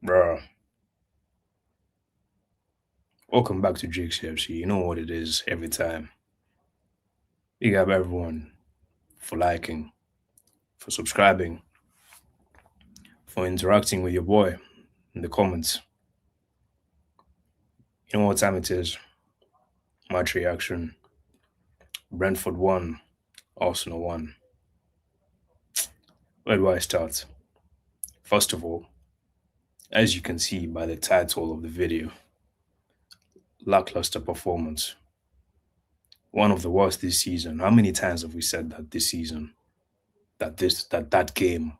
Bruh, welcome back to Jake's FC. You know what it is every time. Big up everyone for liking, for subscribing, for interacting with your boy in the comments. You know what time it is? Match reaction. Brentford won, Arsenal won. Where do I start? First of all, as you can see by the title of the video, lackluster performance. One of the worst this season. How many times have we said that this season? That game.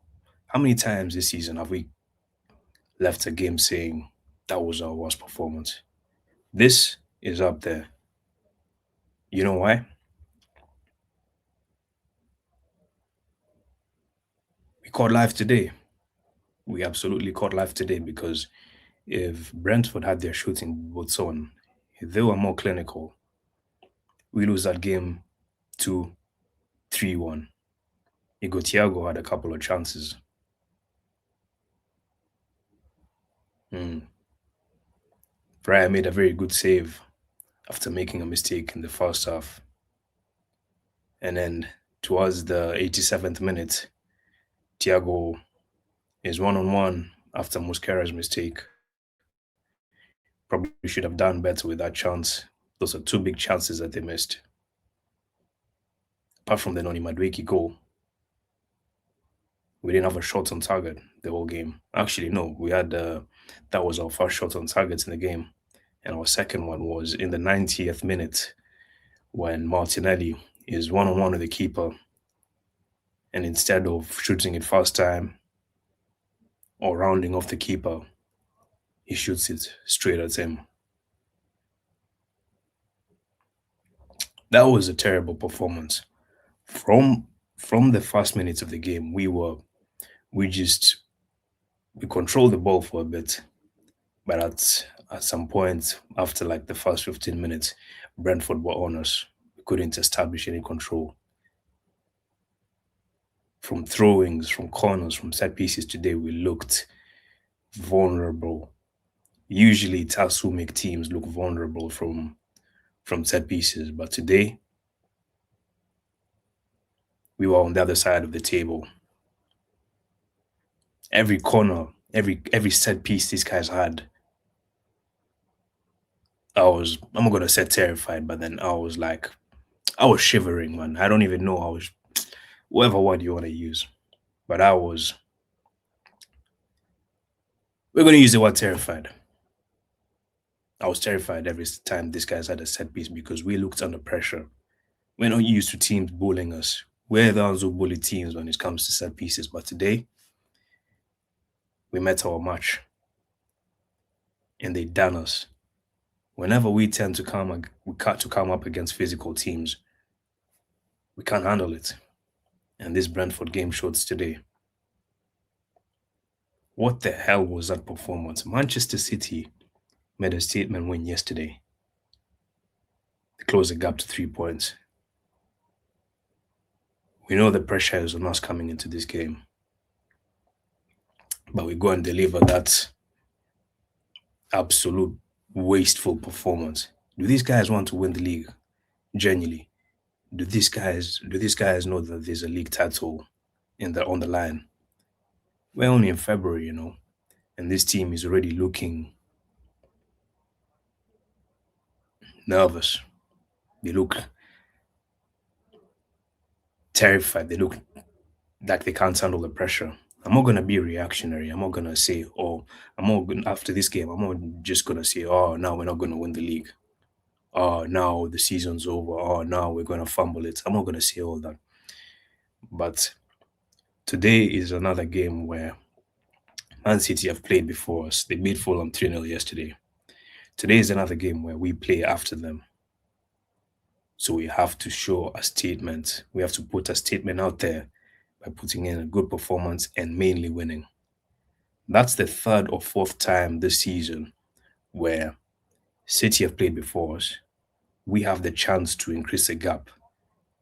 How many times this season have we left a game saying that was our worst performance? This is up there. You know why? We caught life today. We absolutely caught life today because if Brentford had their shooting boots on, if they were more clinical, we lose that game 2-3-1. Igo Thiago had a couple of chances. Mm. Brian made a very good save after making a mistake in the first half. And then towards the 87th minute, Thiago is one-on-one after Mosquera's mistake. Probably should have done better with that chance. Those are two big chances that they missed. Apart from the Noni Madueke goal, we didn't have a shot on target the whole game. Actually, no, we had that was our first shot on target in the game, and our second one was in the 90th minute when Martinelli is one-on-one with the keeper, and instead of shooting it first time or rounding off the keeper, he shoots it straight at him. That was a terrible performance. From the first minutes of the game, we just we controlled the ball for a bit, but at some point after like the first 15 minutes, Brentford were on us. We couldn't establish any control. From throwings, from corners, from set pieces today, we looked vulnerable. Usually it's us who make teams look vulnerable from set pieces, but today we were on the other side of the table. Every corner, every set piece these guys had, I'm not gonna say terrified, but then I was shivering, man. I don't even know. I was whatever word you want to use, but we're gonna use the word terrified. I was terrified every time these guys had a set piece because we looked under pressure. We're not used to teams bullying us. We're the ones who bully teams when it comes to set pieces, but today we met our match and they done us. Whenever we tend to come up against physical teams, we can't handle it. And this Brentford game showed us today. What the hell was that performance? Manchester City made a statement win yesterday. They closed the gap to 3 points. We know the pressure is on us coming into this game. But we go and deliver that absolute wasteful performance. Do these guys want to win the league? Genuinely. Do these guys know that there's a league title on the line? We're only in February, and this team is already looking nervous. They look terrified. They look like they can't handle the pressure. I'm not gonna be reactionary. I'm not gonna say, oh, after this game, I'm not just gonna say, oh, now we're not gonna win the league. Oh, now the season's over. Oh, now we're gonna fumble it. I'm not gonna say all that. But today is another game where Man City have played before us. They beat Fulham 3-0 yesterday. Today is another game where we play after them. So we have to show a statement. We have to put a statement out there by putting in a good performance and mainly winning. That's the third or fourth time this season where City have played before us. We have the chance to increase the gap,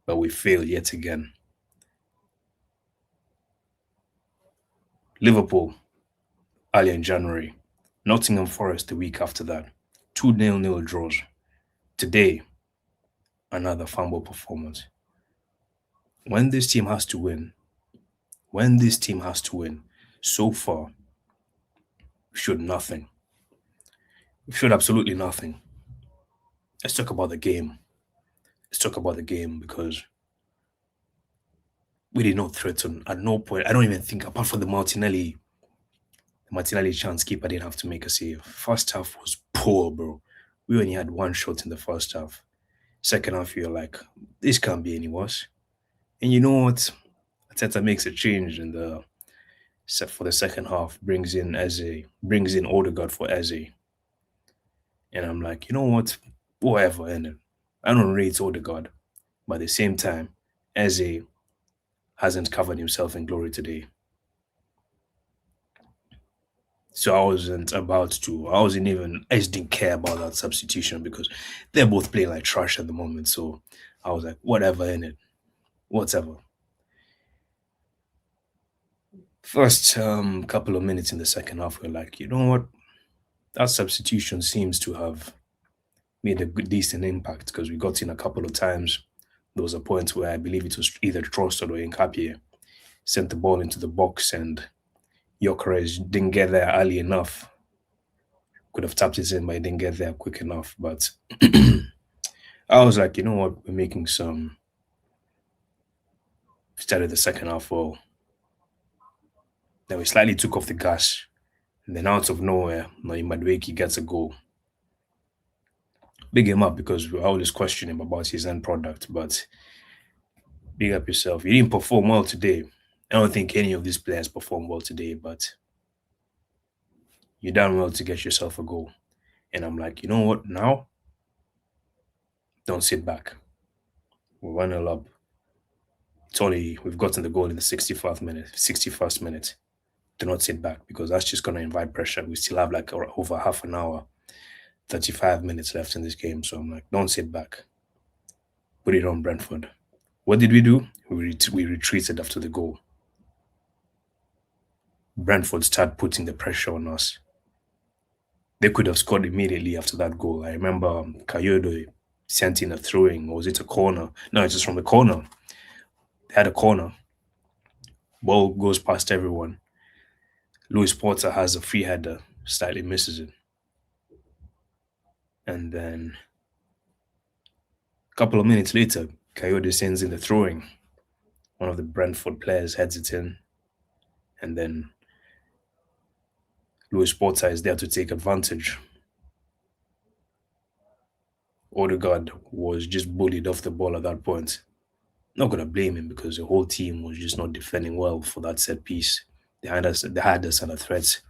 but we fail yet again. Liverpool, earlier in January. Nottingham Forest the week after that. 2-0 draws. Today, another fumble performance. When this team has to win, when this team has to win, so far, we showed nothing. We showed absolutely nothing. Let's talk about the game. Let's talk about the game because we did not threaten at no point. I don't even think, apart from the Martinelli chance, keeper didn't have to make a save. First half was poor, bro. We only had one shot in the first half. Second half, you're like, this can't be any worse. And you know what? Ateta makes a change in the set for the second half, brings in Eze, brings in Odegaard for Eze. And I'm like, you know what? Whatever, and I don't rate Odegaard, but at the same time, Eze hasn't covered himself in glory today. So I wasn't even, I just didn't care about that substitution because they're both playing like trash at the moment. So I was like, whatever, in it, whatever. First couple of minutes in the second half, we're like, you know what? That substitution seems to have made a good, decent impact because we got in a couple of times. There was a point where I believe it was either Trosted or Nkapie sent the ball into the box and Gyökeres didn't get there early enough. Could have tapped it in, but he didn't get there quick enough. But I was like, you know what? We're making some. Started the second half well. Then we slightly took off the gas. And then out of nowhere, Nani Madueke gets a goal. Big him up because we always question him about his end product. But big up yourself. You didn't perform well today. I don't think any of these players performed well today, but you done well to get yourself a goal. And I'm like, you know what? Now, don't sit back. We're 1-0 up. It's only we've gotten the goal in the 61st minute. Do not sit back because that's just gonna invite pressure. We still have like over half an hour, 35 minutes left in this game. So I'm like, don't sit back. Put it on Brentford. What did we do? We retreated after the goal. Brentford started putting the pressure on us. They could have scored immediately after that goal. I remember Kayodo sent in a throwing, or was it a corner? No, it was from the corner. They had a corner. Ball goes past everyone. Lewis Porter has a free header, slightly misses it. And then a couple of minutes later, Coyote sends in the throwing. One of the Brentford players heads it in. And then Lewis Porter is there to take advantage. Odegaard was just bullied off the ball at that point. Not gonna blame him because the whole team was just not defending well for that set piece. They had us under threats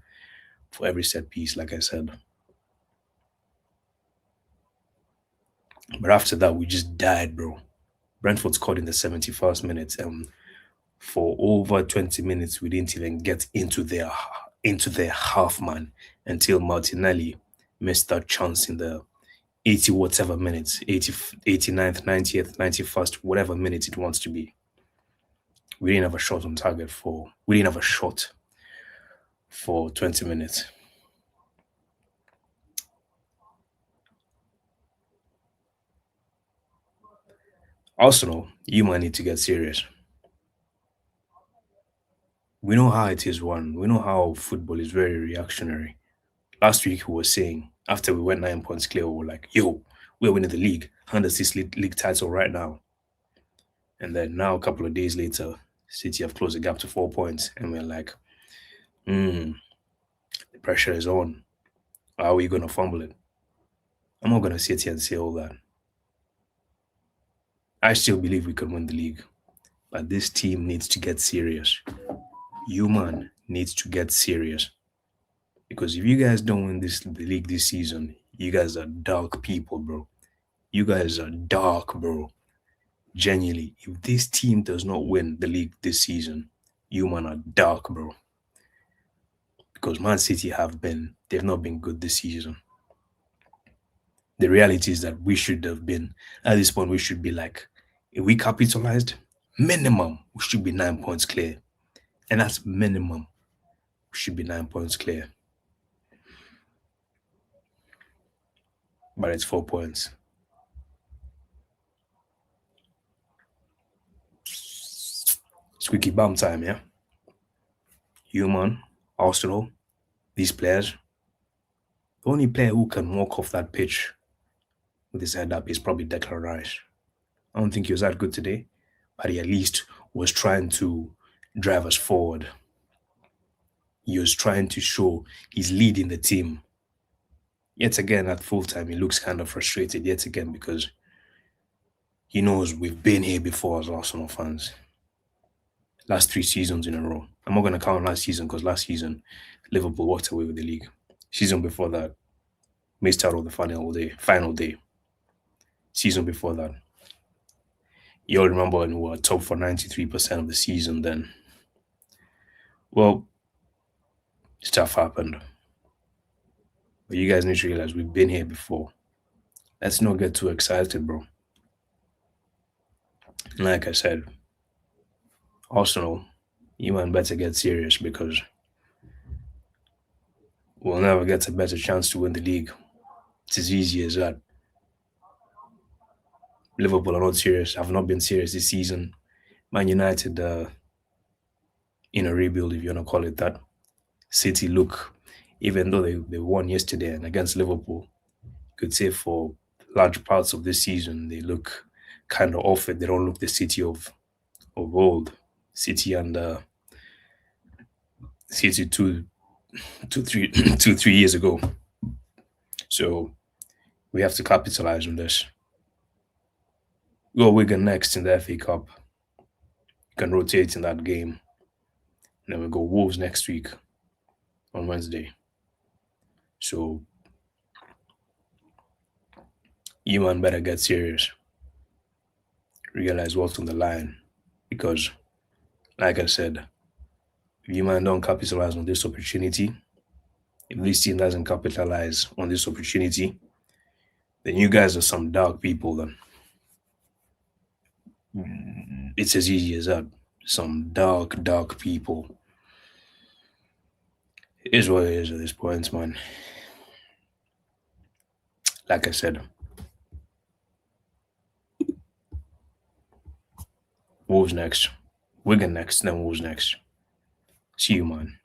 for every set piece, like I said. But after that, we just died, bro. Brentford scored in the 71st minute. For over 20 minutes, we didn't even get into their half, man, until Martinelli missed that chance in the 80 whatever minutes, 80, 89th, 90th, 91st, whatever minute it wants to be. We didn't have a shot on target we didn't have a shot for 20 minutes. Arsenal, you might need to get serious. We know how it is one. We know how football is very reactionary. Last week we were saying after we went 9 points clear, we were like, yo, we're winning the league. Hand us this league title right now. And then now a couple of days later, City have closed the gap to 4 points. And we're like, the pressure is on. How are we gonna fumble it? I'm not gonna sit here and say all that. I still believe we can win the league. But this team needs to get serious. Human needs to get serious. Because if you guys don't win the league this season, you guys are dark people, bro. You guys are dark, bro. Genuinely, if this team does not win the league this season, you man are dark, bro. Because Man City they've not been good this season. The reality is that we should have been, at this point, we should be like, if we capitalized, minimum, we should be 9 points clear. And that's minimum. We should be 9 points clear. but it's 4 points. Squeaky bum time, yeah? Human, Arsenal, these players. The only player who can walk off that pitch with his head up is probably Declan Rice. I don't think he was that good today, but he at least was trying to drive us forward. He was trying to show he's leading the team. Yet again, at full time, he looks kind of frustrated yet again because he knows we've been here before as Arsenal fans. Last 3 seasons in a row. I'm not going to count last season because last season, Liverpool walked away with the league. Season before that, missed out on the final day. Season before that, you all remember when we were top for 93% of the season then. Well, stuff happened. But you guys need to realize we've been here before. Let's not get too excited, bro. Like I said, Arsenal, you man better get serious because we'll never get a better chance to win the league. It's as easy as that. Liverpool are not serious, have not been serious this season. Man United, in a rebuild, if you want to call it that. City look, even though they won yesterday and against Liverpool, you could say for large parts of this season, they look kind of off it. They don't look the City of old. City and City 3 2 3 years ago. So we have to capitalize on this. Go Wigan next in the FA Cup. You can rotate in that game. And then we go Wolves next week on Wednesday. So you man better get serious. Realize what's on the line. Because, like I said, if you man don't capitalize on this opportunity, if this team doesn't capitalize on this opportunity, then you guys are some dark people then. It's as easy as that. Some dark, dark people. It is what it is at this point, man. Like I said, Wolves next. Wigan next, then Wolves next. See you, man.